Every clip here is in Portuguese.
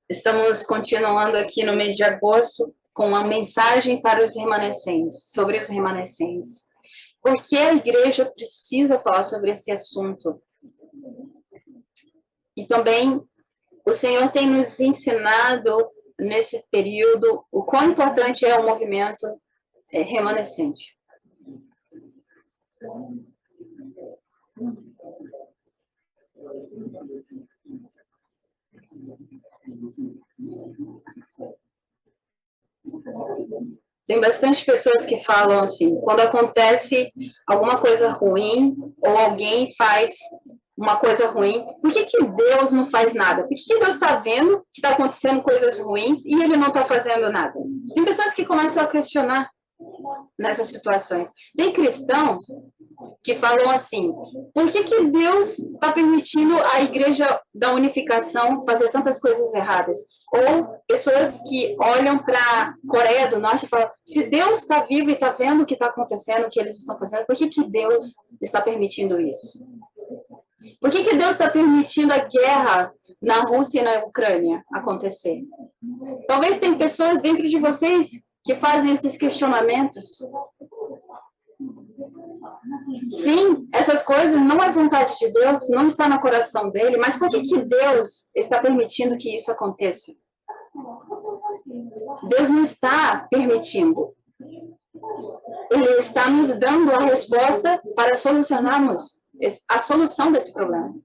Estamos continuando aqui no mês de agosto com uma mensagem para os remanescentes, sobre os remanescentes. Por que a igreja precisa falar sobre esse assunto? E também o Senhor tem nos ensinado nesse período o quão importante é o movimento remanescente. Tem bastante pessoas que falam assim, quando acontece alguma coisa ruim, ou alguém faz uma coisa ruim, por que Deus não faz nada? Por que Deus está vendo que está acontecendo coisas ruins e Ele não está fazendo nada? Tem pessoas que começam a questionar nessas situações. Tem cristãos que falam assim, por que Deus está permitindo a igreja da unificação fazer tantas coisas erradas? Ou pessoas que olham para a Coreia do Norte e falam, se Deus está vivo e está vendo o que está acontecendo, o que eles estão fazendo, por que Deus está permitindo isso? Por que Deus está permitindo a guerra na Rússia e na Ucrânia acontecer? Talvez tem pessoas dentro de vocês que fazem esses questionamentos. Sim, essas coisas não é vontade de Deus, não está no coração dele, mas por que Deus está permitindo que isso aconteça? Deus não está permitindo. Ele está nos dando a resposta para solucionarmos a solução desse problema.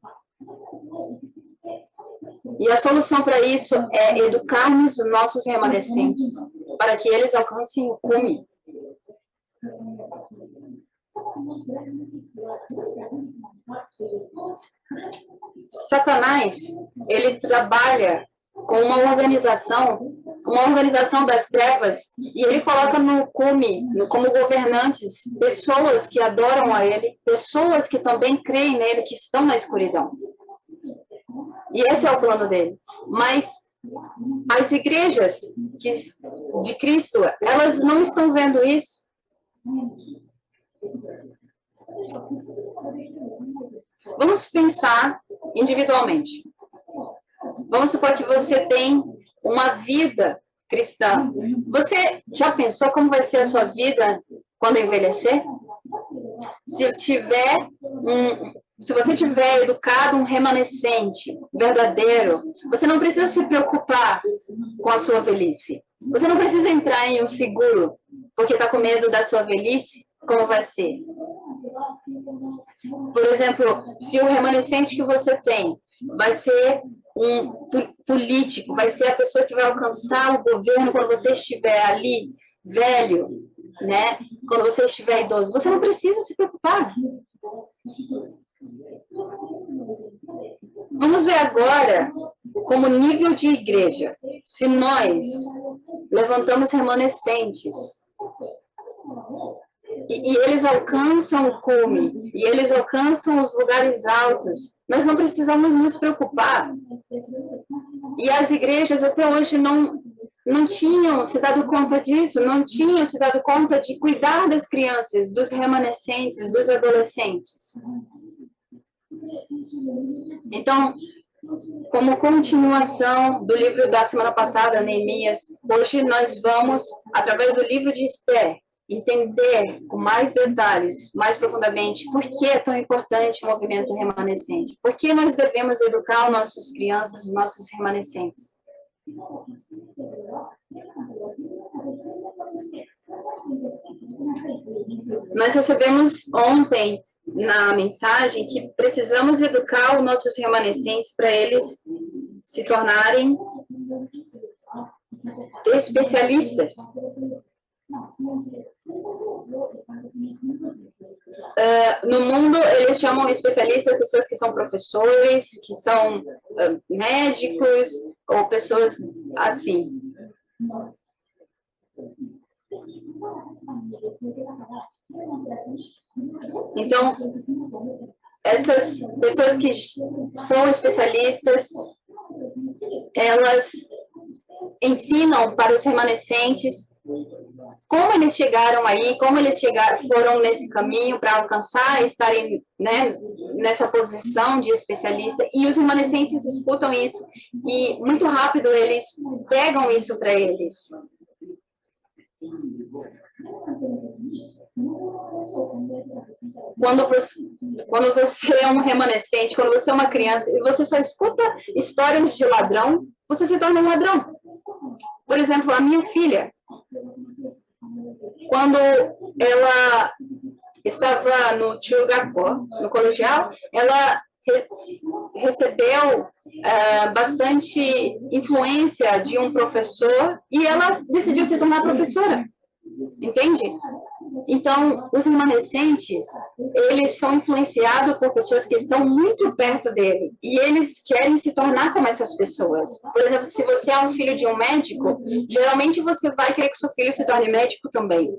E a solução para isso é educarmos os nossos remanescentes, para que eles alcancem o cume. Satanás, ele trabalha com uma organização das trevas, e ele coloca no cume, como governantes, pessoas que adoram a ele, pessoas que também creem nele, que estão na escuridão. E esse é o plano dele. Mas as igrejas de Cristo, elas não estão vendo isso. Vamos pensar individualmente. Vamos supor que você tem uma vida cristã. Você já pensou como vai ser a sua vida quando envelhecer? Se você tiver educado um remanescente verdadeiro, você não precisa se preocupar com a sua velhice. Você não precisa entrar em um seguro porque está com medo da sua velhice. Como vai ser? Por exemplo, se o remanescente que você tem vai ser um político, vai ser a pessoa que vai alcançar o governo quando você estiver ali, velho, né? Quando você estiver idoso, você não precisa se preocupar. Vamos ver agora como nível de igreja. Se nós levantamos remanescentes e eles alcançam o cume, e eles alcançam os lugares altos, nós não precisamos nos preocupar. E as igrejas até hoje não tinham se dado conta disso, não tinham se dado conta de cuidar das crianças, dos remanescentes, dos adolescentes. Então, como continuação do livro da semana passada, Neemias, hoje nós vamos, através do livro de Esther, entender com mais detalhes, mais profundamente, por que é tão importante o movimento remanescente. Por que nós devemos educar nossas crianças, os nossos remanescentes. Nós recebemos ontem na mensagem que precisamos educar os nossos remanescentes para eles se tornarem especialistas. No mundo, eles chamam especialistas pessoas que são professores, que são médicos, ou pessoas assim. Então, essas pessoas que são especialistas, elas ensinam para os remanescentes como eles chegaram aí, como eles foram nesse caminho para alcançar, estarem, né, nessa posição de especialista, e os remanescentes escutam isso, e muito rápido eles pegam isso para eles. Quando você é um remanescente, quando você é uma criança, e você só escuta histórias de ladrão, você se torna um ladrão. Por exemplo, a minha filha, quando ela estava no Chugapó, no colegial, ela recebeu bastante influência de um professor e ela decidiu se tornar professora, entende? Então, os remanescentes, eles são influenciados por pessoas que estão muito perto dele e eles querem se tornar como essas pessoas. Por exemplo, se você é um filho de um médico, geralmente você vai querer que seu filho se torne médico também.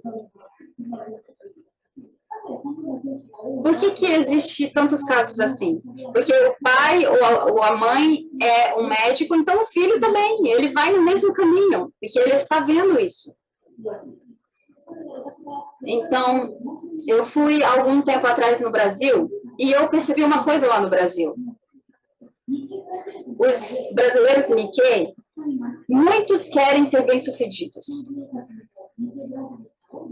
Por que existe tantos casos assim? Porque o pai ou a mãe é um médico, então o filho também, ele vai no mesmo caminho, porque ele está vendo isso. Então, eu fui algum tempo atrás no Brasil e eu percebi uma coisa lá no Brasil. Os brasileiros Nikkei, muitos querem ser bem-sucedidos.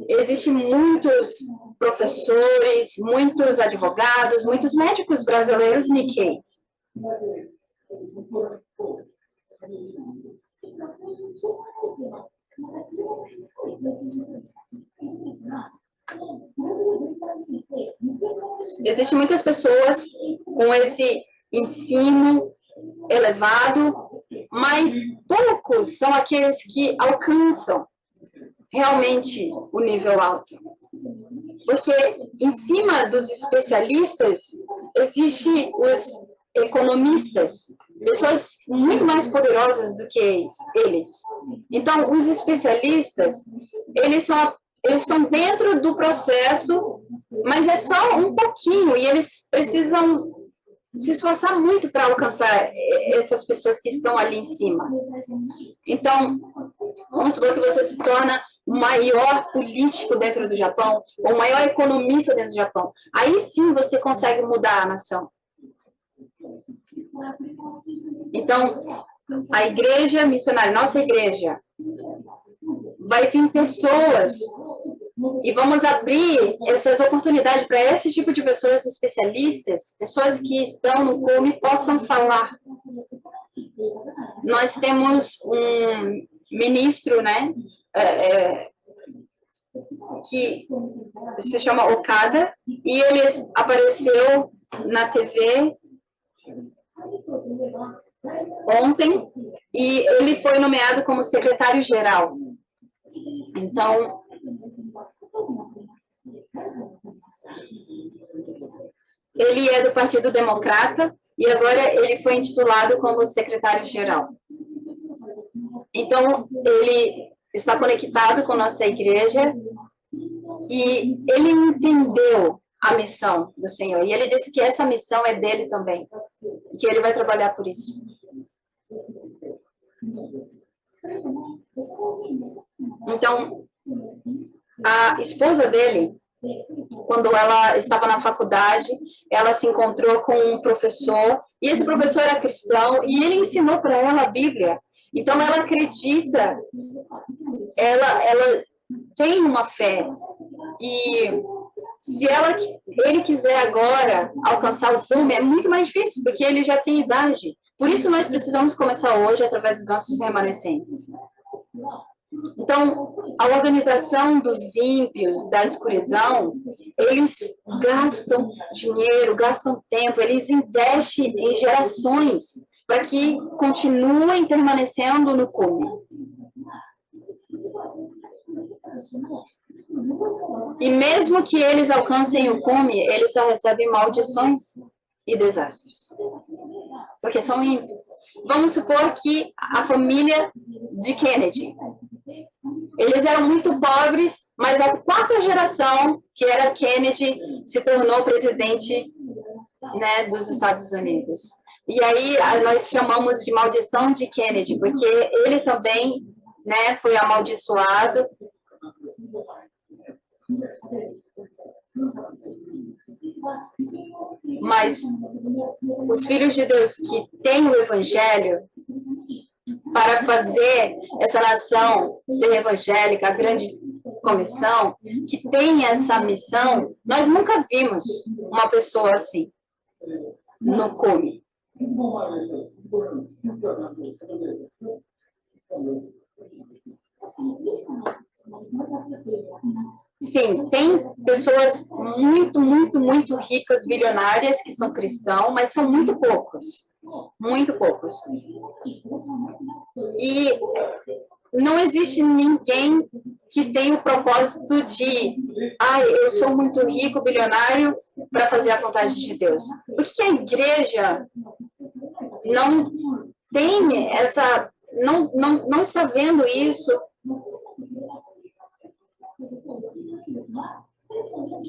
Existem muitos professores, muitos advogados, muitos médicos brasileiros Nikkei. Existem muitas pessoas com esse ensino elevado, mas poucos são aqueles que alcançam realmente o nível alto. Porque em cima dos especialistas, existem os economistas, pessoas muito mais poderosas do que eles. Então, os especialistas, eles estão dentro do processo, mas é só um pouquinho, e eles precisam se esforçar muito para alcançar essas pessoas que estão ali em cima. Então, vamos supor que você se torna o maior político dentro do Japão, ou o maior economista dentro do Japão. Aí sim você consegue mudar a nação. Então, a igreja missionária, nossa igreja, vai vir pessoas e vamos abrir essas oportunidades para esse tipo de pessoas especialistas, pessoas que estão no COME possam falar. Nós temos um ministro, né, que se chama Okada, e ele apareceu na TV ontem, e ele foi nomeado como secretário-geral. Então, ele é do Partido Democrata, e agora ele foi intitulado como secretário-geral. Então, ele está conectado com nossa igreja, e ele entendeu a missão do Senhor. E ele disse que essa missão é dele também. Que ele vai trabalhar por isso. Então, a esposa dele, quando ela estava na faculdade, ela se encontrou com um professor, e esse professor era cristão, e ele ensinou para ela a Bíblia. Então, ela acredita, ela tem uma fé. E se ele quiser agora alcançar o cume, é muito mais difícil, porque ele já tem idade. Por isso nós precisamos começar hoje através dos nossos remanescentes. Então, a organização dos ímpios, da escuridão, eles gastam dinheiro, gastam tempo, eles investem em gerações para que continuem permanecendo no cume. E mesmo que eles alcancem o cume, eles só recebem maldições e desastres. Porque são ímpios. Vamos supor que a família de Kennedy, eles eram muito pobres, mas a quarta geração, que era Kennedy, se tornou presidente, né, dos Estados Unidos. E aí nós chamamos de maldição de Kennedy, porque ele também, né, foi amaldiçoado. Mas os filhos de Deus que têm o evangelho para fazer essa nação ser evangélica, a grande comissão, que tem essa missão, nós nunca vimos uma pessoa assim no cume. Sim, tem pessoas muito, muito, muito ricas, bilionárias, que são cristãos, mas são muito poucos. Muito poucos. E não existe ninguém que tenha o propósito de eu sou muito rico, bilionário, para fazer a vontade de Deus. Por que a igreja não tem essa... Não está vendo isso?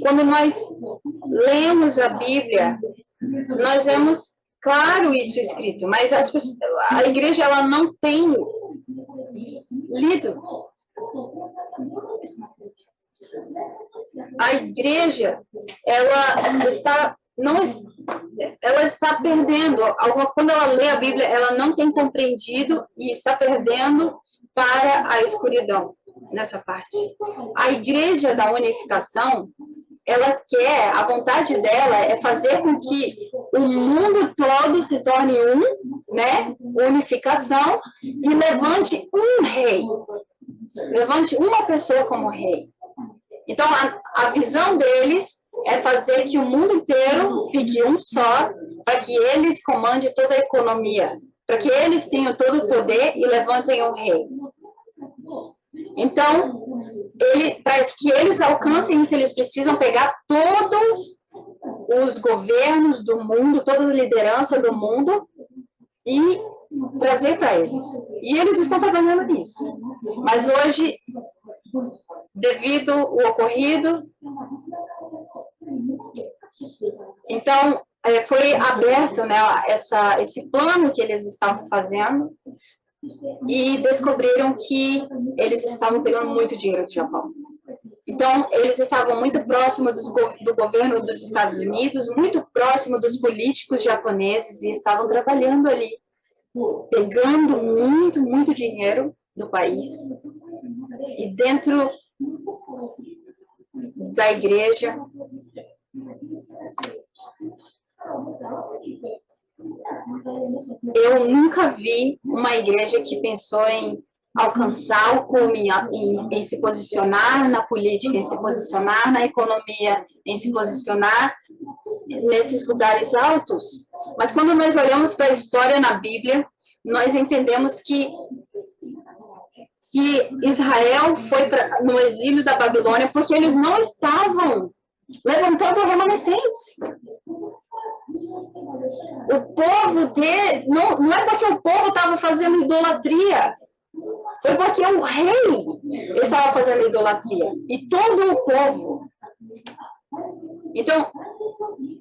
Quando nós lemos a Bíblia, nós vemos claro isso escrito, mas a igreja ela não tem lido. A igreja ela está perdendo. Quando ela lê a Bíblia, ela não tem compreendido e está perdendo para a escuridão nessa parte. A igreja da unificação, ela quer, a vontade dela é fazer com que o mundo todo se torne né? Unificação, e levante um rei. Levante uma pessoa como rei. Então, a visão deles é fazer que o mundo inteiro fique um só, para que eles comandem toda a economia, para que eles tenham todo o poder e levantem um rei. Então, para que eles alcancem isso, eles precisam pegar todos os governos do mundo, toda a liderança do mundo e trazer para eles. E eles estão trabalhando nisso. Mas hoje, devido ao ocorrido, então foi aberto, né, esse plano que eles estavam fazendo, e descobriram que eles estavam pegando muito dinheiro do Japão. Então, eles estavam muito próximos do governo dos Estados Unidos, muito próximo dos políticos japoneses, e estavam trabalhando ali, pegando muito, muito dinheiro do país. E dentro da igreja, eu nunca vi uma igreja que pensou em alcançar o cume, em se posicionar na política, em se posicionar na economia, em se posicionar nesses lugares altos. Mas quando nós olhamos para a história na Bíblia, nós entendemos que Israel foi no exílio da Babilônia porque eles não estavam levantando remanescentes. O povo não é porque o povo estava fazendo idolatria, foi porque o rei estava fazendo idolatria, e todo o povo. Então,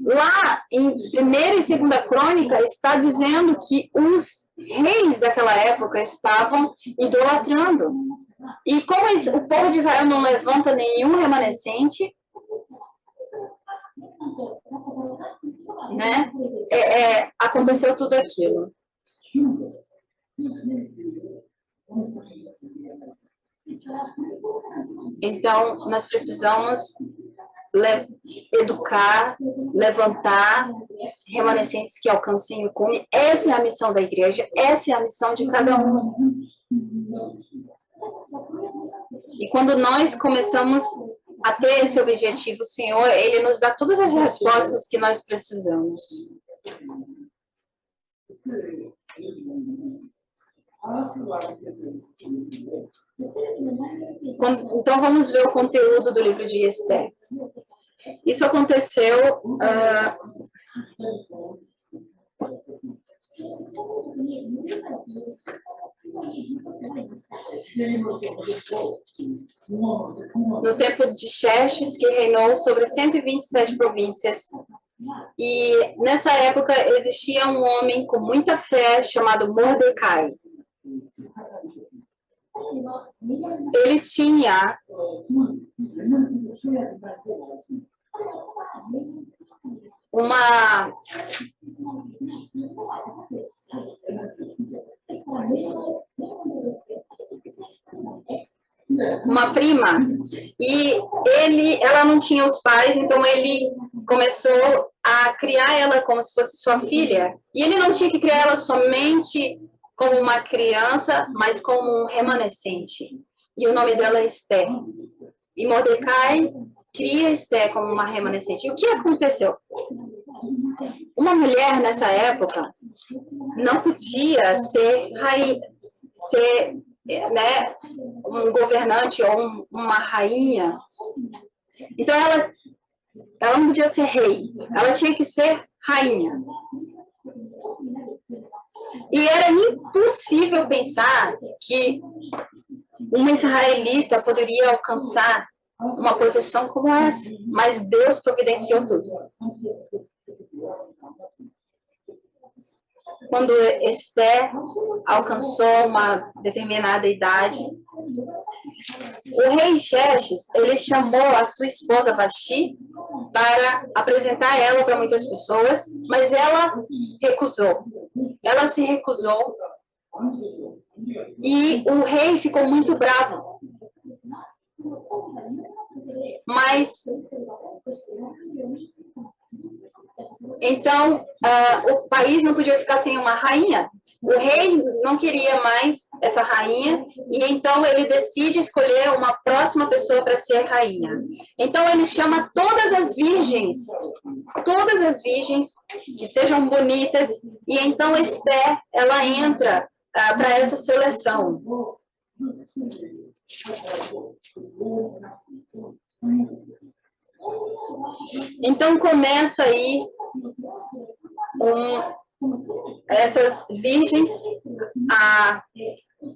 lá em 1ª e 2ª Crônica, está dizendo que os reis daquela época estavam idolatrando. E como o povo de Israel não levanta nenhum remanescente, né, aconteceu tudo aquilo. Então, nós precisamos educar, levantar remanescentes que alcancem o cume. Essa é a missão da igreja, essa é a missão de cada um. E quando nós começamos a ter esse objetivo, o Senhor, Ele nos dá todas as respostas que nós precisamos. Então, vamos ver o conteúdo do livro de Esther. Isso aconteceu no tempo de Xerxes, que reinou sobre 127 províncias. E nessa época existia um homem com muita fé chamado Mordecai. Ele tinha uma prima, e ela não tinha os pais, então ele começou a criar ela como se fosse sua filha. E ele não tinha que criar ela somente como uma criança, mas como um remanescente. E o nome dela é Esther. E Mordecai cria Esther como uma remanescente. E o que aconteceu? Uma mulher nessa época não podia ser né, um governante ou uma rainha. Então ela não podia ser rei, ela tinha que ser rainha. E era impossível pensar que uma israelita poderia alcançar uma posição como essa, mas Deus providenciou tudo. Quando Esther alcançou uma determinada idade, o rei Xerxes, ele chamou a sua esposa Vasti para apresentar ela para muitas pessoas, mas ela recusou. Ela se recusou e o rei ficou muito bravo. Mas então o país não podia ficar sem uma rainha. O rei não queria mais essa rainha e então ele decide escolher uma próxima pessoa para ser rainha. Então ele chama todas as virgens que sejam bonitas, e então Esther, ela entra para essa seleção. Então começa aí essas virgens a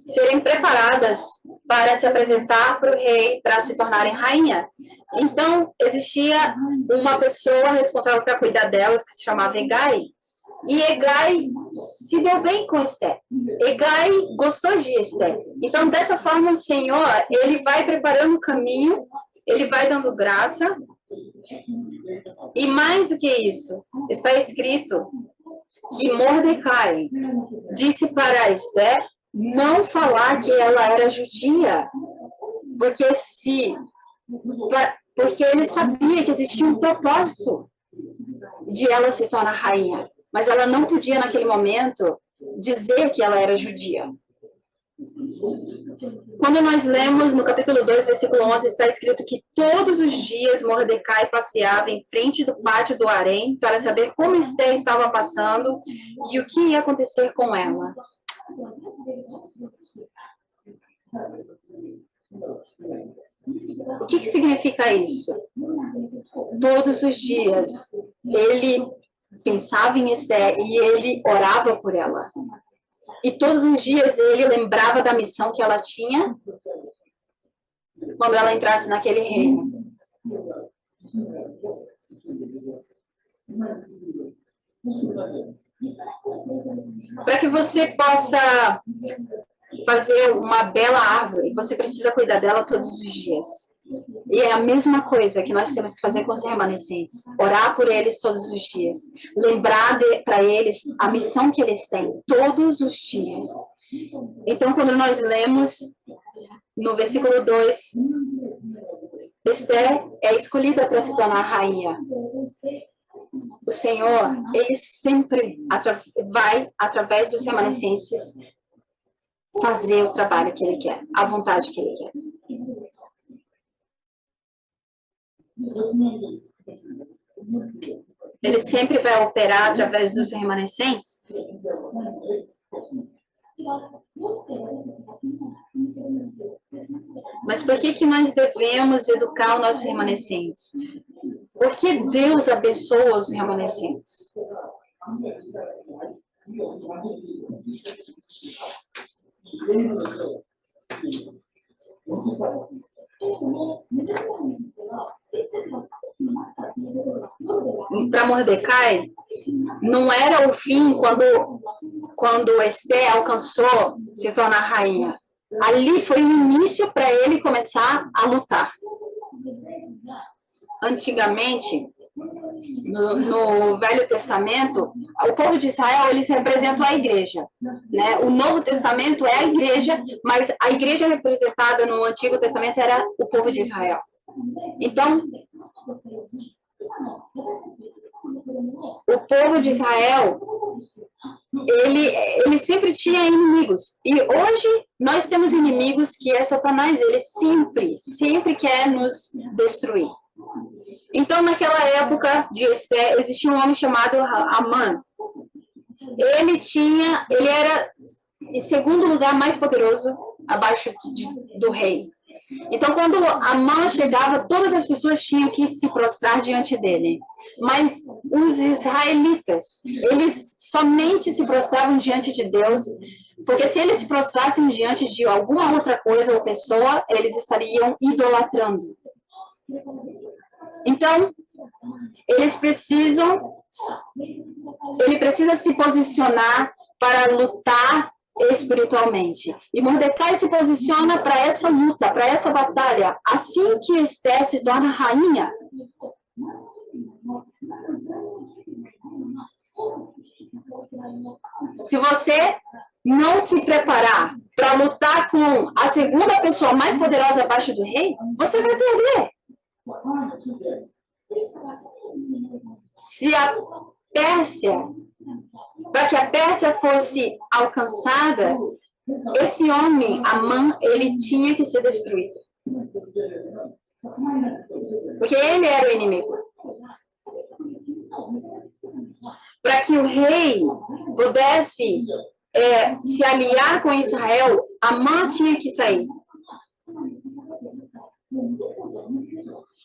serem preparadas para se apresentar para o rei, para se tornarem rainha. Então existia uma pessoa responsável para cuidar delas, que se chamava Hegai, e Hegai se deu bem com Esther. Hegai gostou de Esther. Então dessa forma o Senhor, ele vai preparando o caminho, ele vai dando graça. E mais do que isso, está escrito que Mordecai disse para Esther não falar que ela era judia, porque ele sabia que existia um propósito de ela se tornar rainha, mas ela não podia naquele momento dizer que ela era judia. Quando nós lemos no capítulo 2, versículo 11, está escrito que todos os dias Mordecai passeava em frente do pátio do harém para saber como Esther estava passando e o que ia acontecer com ela. O que significa isso? Todos os dias ele pensava em Esther e ele orava por ela. E todos os dias ele lembrava da missão que ela tinha quando ela entrasse naquele reino. Para que você possa fazer uma bela árvore, você precisa cuidar dela todos os dias. E é a mesma coisa que nós temos que fazer com os remanescentes. Orar por eles todos os dias. Lembrar para eles a missão que eles têm todos os dias. Então, quando nós lemos no versículo 2, Esther é escolhida para se tornar rainha. O Senhor, ele sempre vai, através dos remanescentes, fazer o trabalho que ele quer, a vontade que ele quer. Ele sempre vai operar através dos remanescentes. Mas por que nós devemos educar os nossos remanescentes? Porque Deus abençoa os remanescentes. Para Mordecai, não era o fim quando Esther alcançou se tornar rainha. Ali foi o início para ele começar a lutar. Antigamente, no Velho Testamento, o povo de Israel, eles representam a igreja, né? O Novo Testamento é a igreja, mas a igreja representada no Antigo Testamento era o povo de Israel. Então, o povo de Israel, ele sempre tinha inimigos. E hoje nós temos inimigos que é Satanás. Ele sempre quer nos destruir. Então, naquela época de Esther, existia um homem chamado Amã. Ele era em segundo lugar mais poderoso abaixo do rei. Então, quando Amã chegava, todas as pessoas tinham que se prostrar diante dele. Mas os israelitas, eles somente se prostravam diante de Deus, porque se eles se prostrassem diante de alguma outra coisa ou pessoa, eles estariam idolatrando. Então, ele precisa se posicionar para lutar espiritualmente. E Mordecai se posiciona para essa luta, para essa batalha, assim que Esther se torna rainha. Se você não se preparar para lutar com a segunda pessoa mais poderosa abaixo do rei, você vai perder. Se a Pérsia, para que a Pérsia fosse alcançada, esse homem, Amã, ele tinha que ser destruído. Porque ele era o inimigo. Para que o rei pudesse se aliar com Israel, Amã tinha que sair.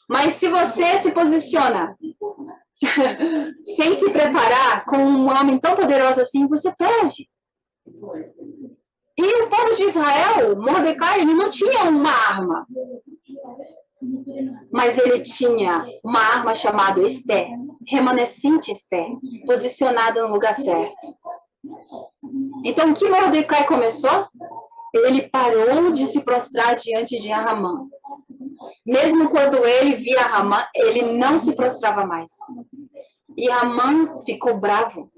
Mas se você se posiciona sem se preparar com um homem tão poderoso assim, você perde. E o povo de Israel, Mordecai, ele não tinha uma arma. Mas ele tinha uma arma chamada Esther, remanescente Esther, posicionada no lugar certo. Então, o que Mordecai começou? Ele parou de se prostrar diante de Amã. Mesmo quando ele via Amã, ele não se prostrava mais. E Amã ficou bravo.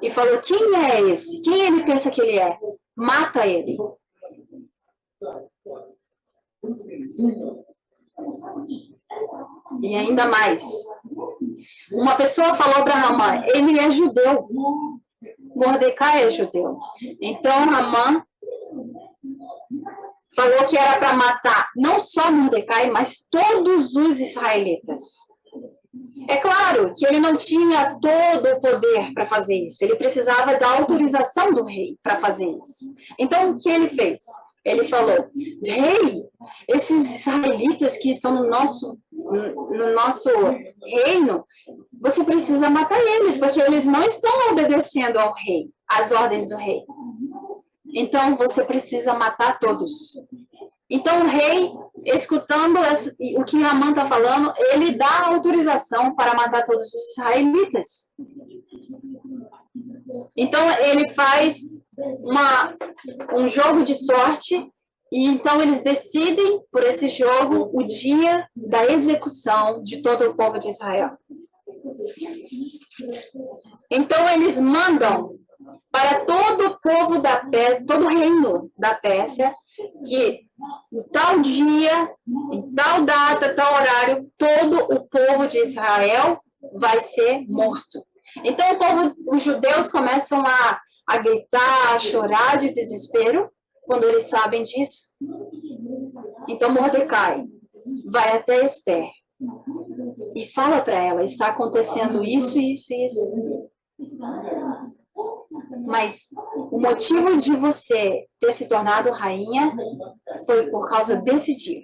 E falou, quem é esse? Quem ele pensa que ele é? Mata ele. E ainda mais. Uma pessoa falou para Amã, ele é judeu. Mordecai é judeu. Então, Amã falou que era para matar não só Mordecai, mas todos os israelitas. É claro que ele não tinha todo o poder para fazer isso. Ele precisava da autorização do rei para fazer isso. Então, o que ele fez? Ele falou, rei, esses israelitas que estão no nosso reino, você precisa matar eles, porque eles não estão obedecendo ao rei, às ordens do rei. Então, você precisa matar todos. Então, o rei, escutando o que Amã está falando, ele dá autorização para matar todos os israelitas. Então, ele faz um jogo de sorte, e então eles decidem, por esse jogo, o dia da execução de todo o povo de Israel. Então, eles mandam para todo o povo da Pérsia, todo o reino da Pérsia, que em tal dia, em tal data, tal horário, todo o povo de Israel vai ser morto. Então, os judeus começam a gritar, a chorar de desespero, quando eles sabem disso. Então, Mordecai vai até Esther e fala para ela, está acontecendo isso, isso e isso. Mas o motivo de você ter se tornado rainha foi por causa desse dia.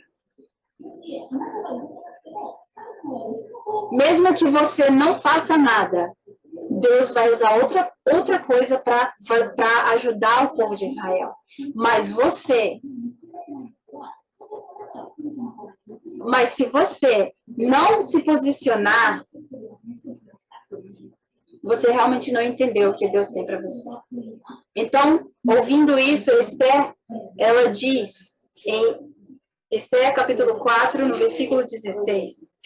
Mesmo que você não faça nada, Deus vai usar outra coisa para ajudar o povo de Israel. Mas se você não se posicionar, você realmente não entendeu o que Deus tem para você. Então, ouvindo isso, Esther, ela diz em Esther capítulo 4, no versículo 16.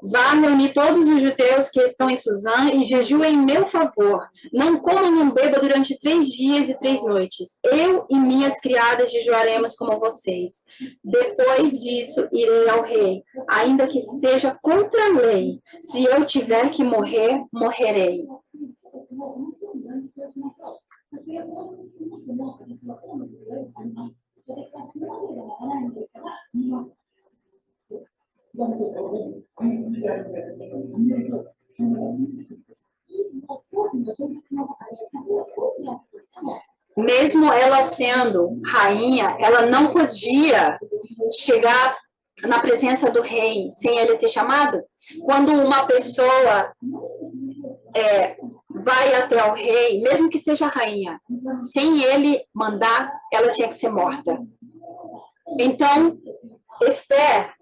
Vá reunir todos os judeus que estão em Suzã e jejuem em meu favor. Não comam nem beba durante 3 dias e 3 noites. Eu e minhas criadas jejuaremos como vocês. Depois disso, irei ao rei, ainda que seja contra a lei. Se eu tiver que morrer, morrerei. Mesmo ela sendo rainha, ela não podia chegar na presença do rei sem ele ter chamado. Quando uma pessoa vai até o rei, mesmo que seja rainha, sem ele mandar, ela tinha que ser morta. Então, Esther,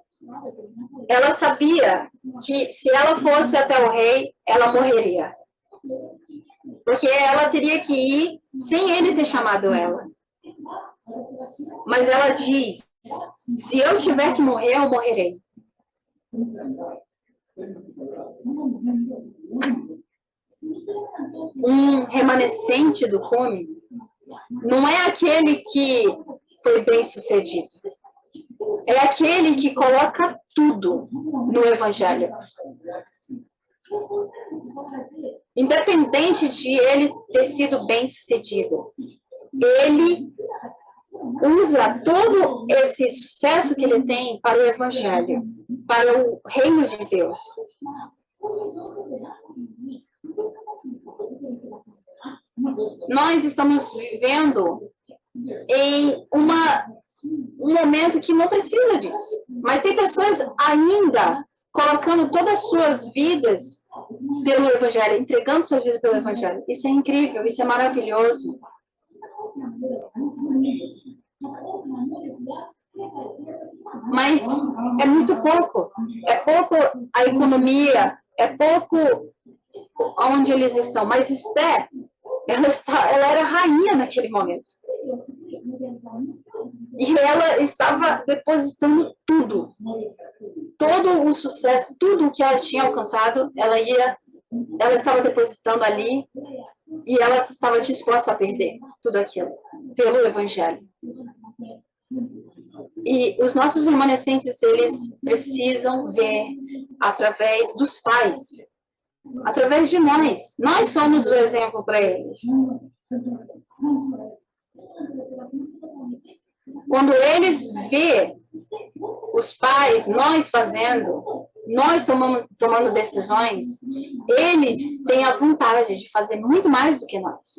ela sabia que se ela fosse até o rei, ela morreria. Porque ela teria que ir sem ele ter chamado ela. Mas ela diz, se eu tiver que morrer, eu morrerei. Um remanescente do cume não é aquele que foi bem sucedido. É aquele que coloca tudo no evangelho. Independente de ele ter sido bem sucedido, ele usa todo esse sucesso que ele tem para o evangelho, para o reino de Deus. Nós estamos vivendo em um momento que não precisa disso. Mas tem pessoas ainda colocando todas as suas vidas pelo evangelho, entregando suas vidas pelo evangelho. Isso é incrível, isso é maravilhoso. Mas é muito pouco. É pouco a economia, é pouco onde eles estão. Mas Esther, ela era rainha naquele momento. E ela estava depositando tudo. Todo o sucesso, tudo o que ela tinha alcançado, ela estava depositando ali e ela estava disposta a perder tudo aquilo pelo evangelho. E os nossos remanescentes, eles precisam ver através dos pais, através de nós. Nós somos o exemplo para eles. Quando eles vê os pais, nós fazendo, nós tomando decisões, eles têm a vontade de fazer muito mais do que nós.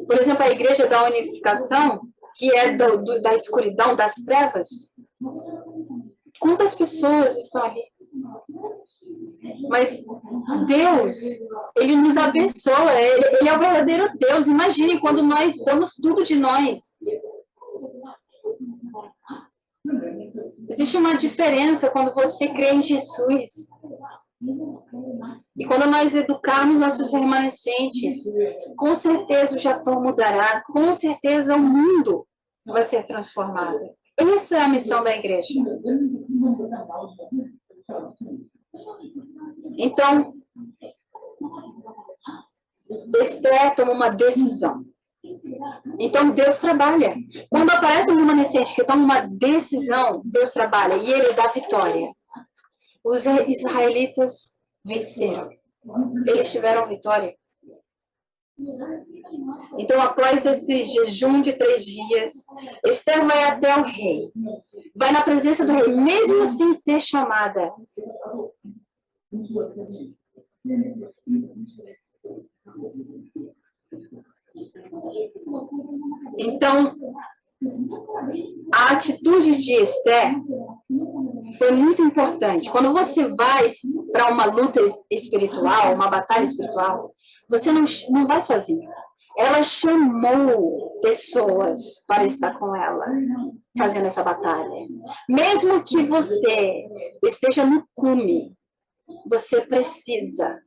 Por exemplo, a Igreja da Unificação, que é da escuridão, das trevas, quantas pessoas estão ali? Mas Deus, Ele nos abençoa, Ele é o verdadeiro Deus. Imagine quando nós damos tudo de nós. Existe uma diferença quando você crê em Jesus. E quando nós educarmos nossos remanescentes, com certeza o Japão mudará, com certeza o mundo vai ser transformado. Essa é a missão da igreja. Então, Esther toma uma decisão. Então, Deus trabalha. Quando aparece um remanescente que toma uma decisão, Deus trabalha e ele dá vitória. Os israelitas venceram. Eles tiveram vitória. Então, após esse jejum de 3 dias, Esther vai até o rei. Vai na presença do rei, mesmo sem ser chamada. Então, a atitude de Esther foi muito importante. Quando você vai para uma luta espiritual, uma batalha espiritual, você não vai sozinho. Ela chamou pessoas para estar com ela, fazendo essa batalha. Mesmo que você esteja no cume, você precisa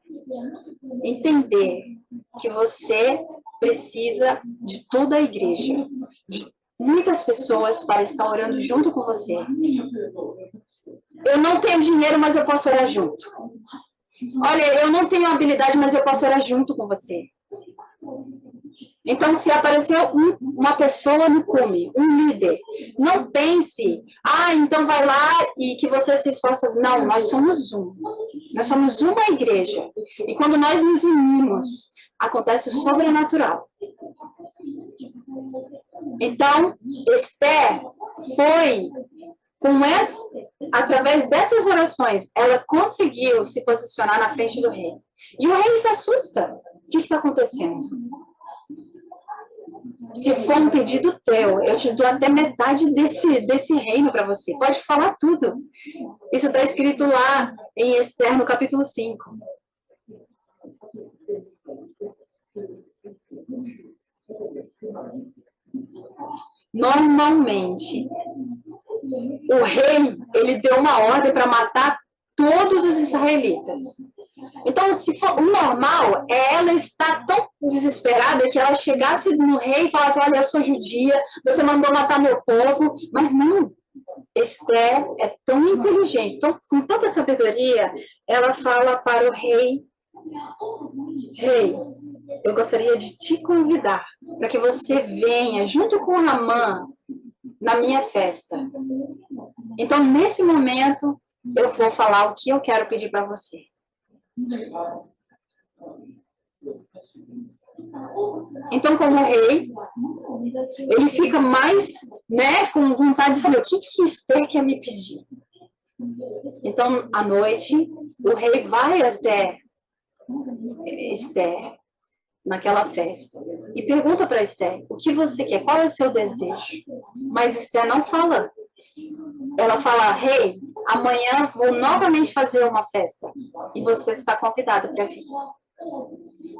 entender que você precisa de toda a igreja, de muitas pessoas para estar orando junto com você. Eu não tenho dinheiro, mas eu posso orar junto. Olha, eu não tenho habilidade, mas eu posso orar junto com você. Então, se aparecer uma pessoa no cume, um líder, não pense, então vai lá e que você se esforça. Não, nós somos um. Nós somos uma igreja. E quando nós nos unimos, acontece o sobrenatural. Então, Esther foi, através dessas orações, ela conseguiu se posicionar na frente do rei. E o rei se assusta. O que está acontecendo? Se for um pedido teu, eu te dou até metade desse reino para você. Pode falar tudo. Isso está escrito lá em Esther, no capítulo 5. Normalmente, o rei, ele deu uma ordem para matar todos os israelitas. Então, se for o normal, é ela estar tão desesperada que ela chegasse no rei e falasse, olha, eu sou judia, você mandou matar meu povo, mas não. Esther é tão inteligente, com tanta sabedoria, ela fala para o rei, rei, eu gostaria de te convidar para que você venha junto com Amã na minha festa. Então, nesse momento, eu vou falar o que eu quero pedir para você. Então, como rei, ele fica mais, com vontade de saber o que Esther quer me pedir. Então, à noite, o rei vai até Esther, naquela festa, e pergunta para Esther, o que você quer? Qual é o seu desejo? Mas Esther não fala. Ela fala, rei, amanhã vou novamente fazer uma festa, e você está convidado para vir.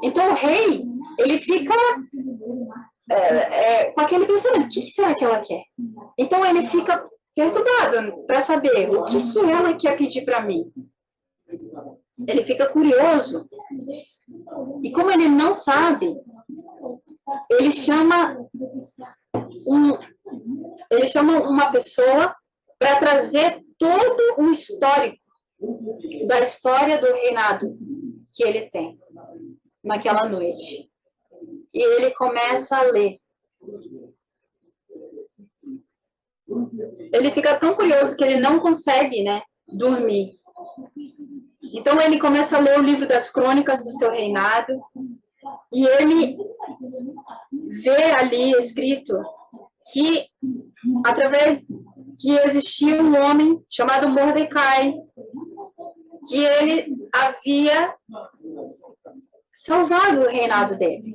Então, o rei, ele fica com aquele pensamento, o que será que ela quer? Então, ele fica perturbado para saber o que ela quer pedir para mim. Ele fica curioso. E como ele não sabe, ele chama uma pessoa para trazer todo o histórico da história do reinado que ele tem naquela noite. E ele começa a ler. Ele fica tão curioso que ele não consegue, dormir. Então, ele começa a ler o livro das crônicas do seu reinado e ele vê ali escrito que, através que existia um homem chamado Mordecai, que ele havia salvado o reinado dele.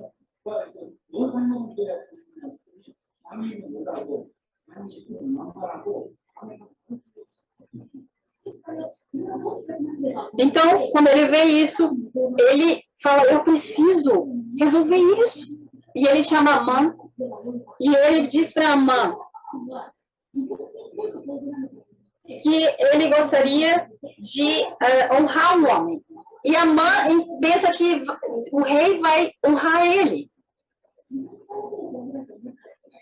Então, quando ele vê isso, ele fala, eu preciso resolver isso. E ele chama Amã, e ele diz para Amã que ele gostaria de honrar o homem. E Amã pensa que o rei vai honrar ele.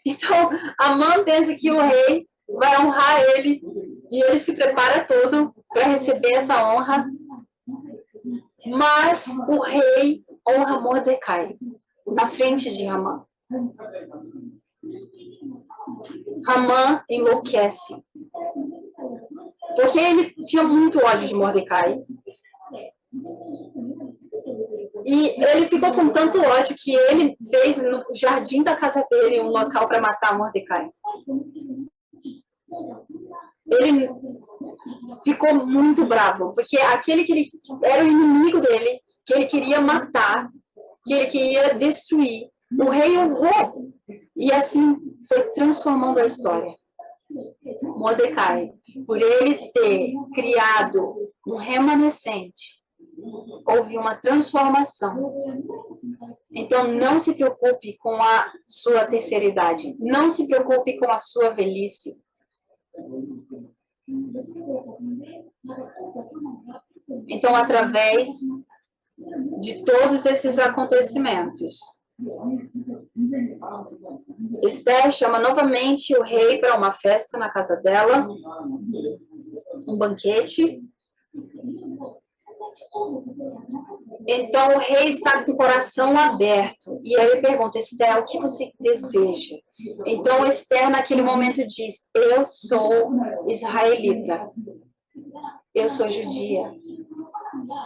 Então, Amã pensa que o rei vai honrar ele, e ele se prepara todo para receber essa honra. Mas o rei honra Mordecai na frente de Amã. Amã enlouquece, porque ele tinha muito ódio de Mordecai. E ele ficou com tanto ódio que ele fez no jardim da casa dele um local para matar Mordecai. Ele ficou muito bravo, porque aquele que ele era o inimigo dele, que ele queria matar, que ele queria destruir, o rei honrou. E assim foi transformando a história. Mordecai, por ele ter criado um remanescente, houve uma transformação. Então, não se preocupe com a sua terceira idade. Não se preocupe com a sua velhice. Então, através de todos esses acontecimentos, Esther chama novamente o rei para uma festa na casa dela, um banquete. Então o rei está com o coração aberto e aí ele pergunta: Esther, o que você deseja? Então Esther naquele momento diz: eu sou israelita, eu sou judia,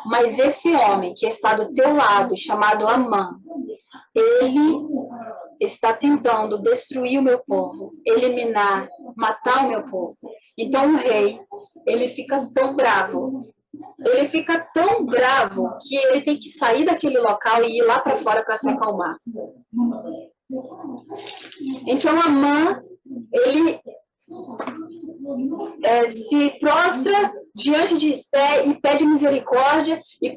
mas esse homem que está do teu lado, chamado Amã, ele está tentando destruir o meu povo, eliminar, matar o meu povo. Então o rei, ele fica tão bravo que ele tem que sair daquele local e ir lá para fora para se acalmar. Então Amã, ele se prostra diante de Esther e pede misericórdia e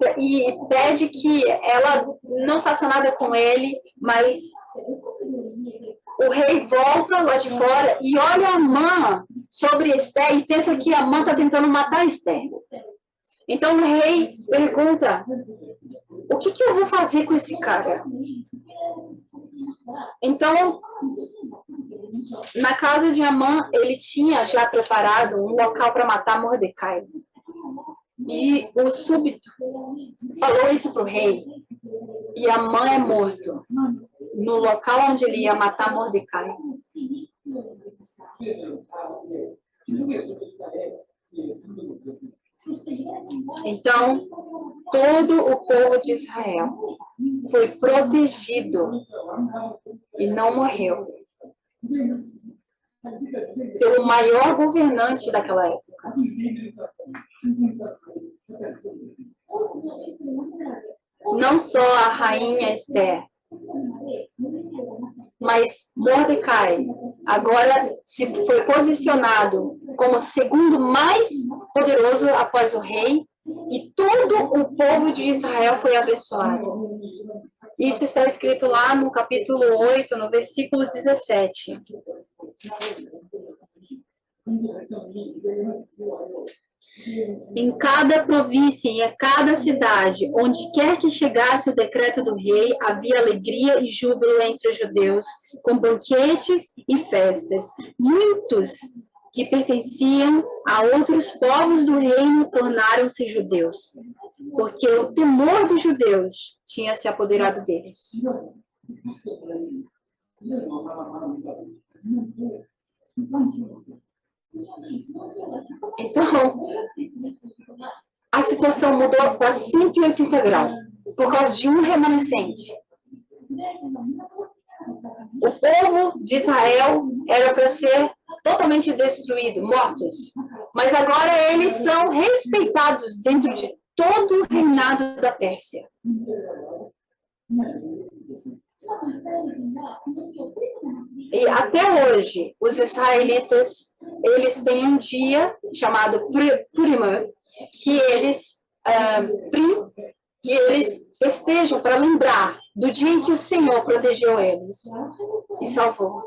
pede que ela não faça nada com ele, mas o rei volta lá de fora e olha Amã sobre Esther e pensa que Amã está tentando matar Esther. Então o rei pergunta: o que eu vou fazer com esse cara? Então, na casa de Amã, ele tinha já preparado um local para matar Mordecai. E o súbito falou isso para o rei. E Amã é morto no local onde ele ia matar Mordecai. Então, todo o povo de Israel foi protegido e não morreu pelo maior governante daquela época. Não só a rainha Esther, mas Mordecai agora se foi posicionado como o segundo mais poderoso após o rei, e todo o povo de Israel foi abençoado. Isso está escrito lá no capítulo 8, no versículo 17. Em cada província e em cada cidade, onde quer que chegasse o decreto do rei, havia alegria e júbilo entre os judeus, com banquetes e festas. Muitos que pertenciam a outros povos do reino tornaram-se judeus, porque o temor dos judeus tinha se apoderado deles. Então, a situação mudou para 180 graus, por causa de um remanescente. O povo de Israel era para ser totalmente destruído, mortos. Mas agora eles são respeitados dentro de todo o reinado da Pérsia. E até hoje, os israelitas, eles têm um dia chamado Purim, que eles festejam para lembrar do dia em que o Senhor protegeu eles e salvou.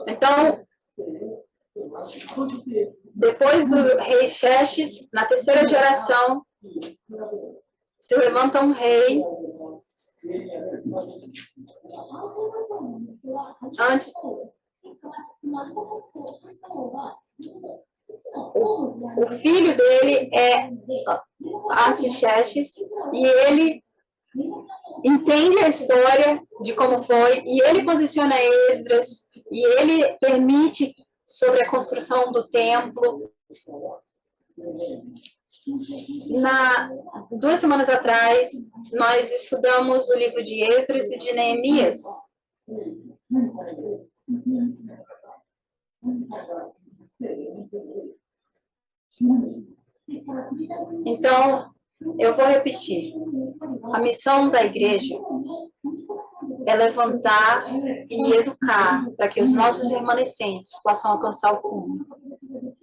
Então, depois do rei Xerxes, na terceira geração, se levanta um rei antes o filho dele é Artaxerxes e ele entende a história de como foi e ele posiciona Esdras e ele permite sobre a construção do templo. 2 semanas atrás, nós estudamos o livro de Esdras e de Neemias. Então, eu vou repetir. A missão da igreja é levantar e educar para que os nossos remanescentes possam alcançar o cume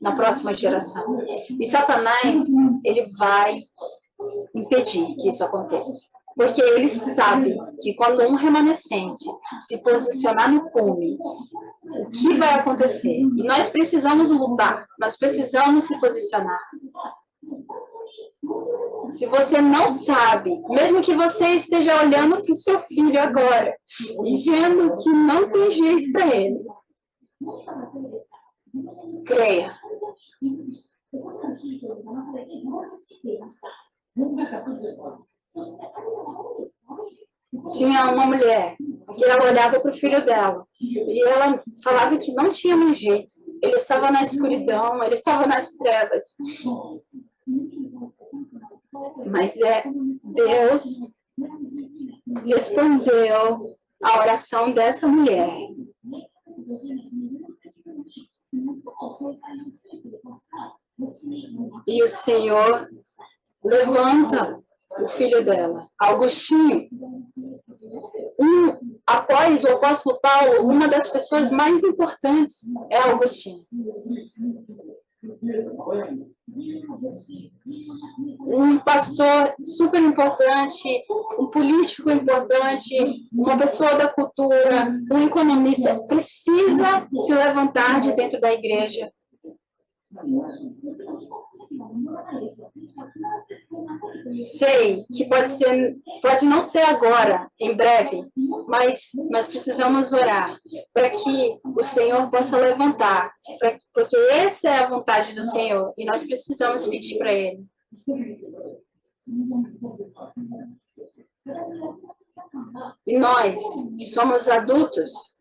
na próxima geração. E Satanás, ele vai impedir que isso aconteça. Porque ele sabe que quando um remanescente se posicionar no cume, o que vai acontecer? E nós precisamos lutar, nós precisamos se posicionar. Se você não sabe, mesmo que você esteja olhando para o seu filho agora e vendo que não tem jeito para ele, creia. Tinha uma mulher que ela olhava para o filho dela e ela falava que não tinha mais jeito. Ele estava na escuridão, ele estava nas trevas. Mas Deus respondeu a oração dessa mulher. E o Senhor levanta o filho dela, Agostinho. Após o apóstolo Paulo, uma das pessoas mais importantes é Agostinho. Um pastor super importante, um político importante, uma pessoa da cultura, um economista, precisa se levantar de dentro da igreja. Sei que pode não ser agora, em breve, mas nós precisamos orar para que o Senhor possa levantar, porque essa é a vontade do Senhor e nós precisamos pedir para Ele. E nós, que somos adultos,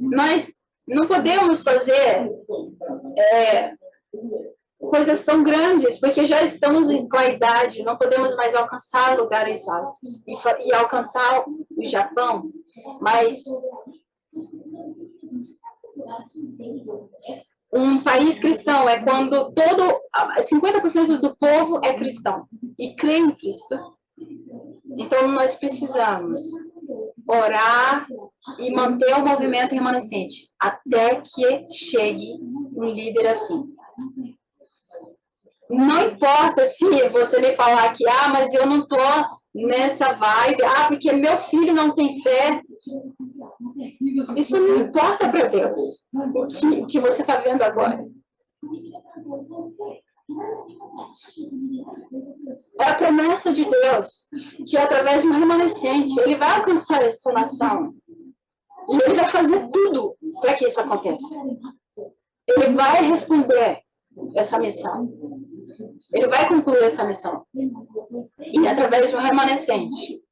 nós não podemos fazer coisas tão grandes, porque já estamos com a idade, não podemos mais alcançar lugares altos e alcançar o Japão, mas um país cristão é quando 50% do povo é cristão e crê em Cristo. Então, nós precisamos orar e manter o movimento remanescente até que chegue um líder assim. Não importa se você me falar que, mas eu não estou nessa vibe, porque meu filho não tem fé. Isso não importa para Deus, o que você está vendo agora. É a promessa de Deus que através de um remanescente ele vai alcançar essa nação e ele vai fazer tudo para que isso aconteça. Ele vai responder essa missão. Ele vai concluir essa missão. E através de um remanescente.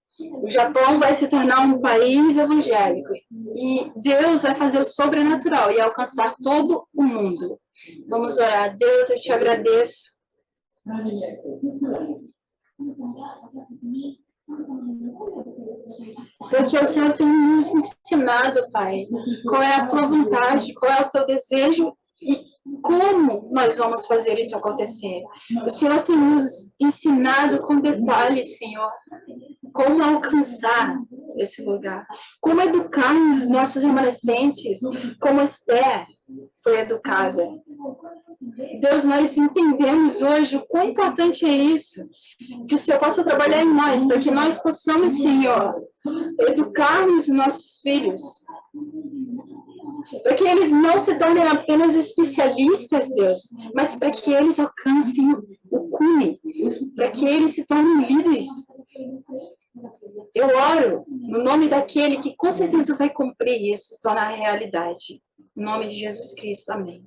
O Japão vai se tornar um país evangélico. E Deus vai fazer o sobrenatural e alcançar todo o mundo. Vamos orar. Deus, eu te agradeço. Porque o Senhor tem nos ensinado, Pai, qual é a tua vontade, qual é o teu desejo e como nós vamos fazer isso acontecer. O Senhor tem nos ensinado com detalhes, Senhor, como alcançar esse lugar, como educar os nossos remanescentes, como Esther foi educada. Deus, nós entendemos hoje o quão importante é isso, que o Senhor possa trabalhar em nós, para que nós possamos, Senhor, educarmos os nossos filhos, para que eles não se tornem apenas especialistas, Deus, mas para que eles alcancem o cume, para que eles se tornem líderes. Eu oro no nome daquele que com certeza vai cumprir isso, tornar realidade. Em nome de Jesus Cristo, amém.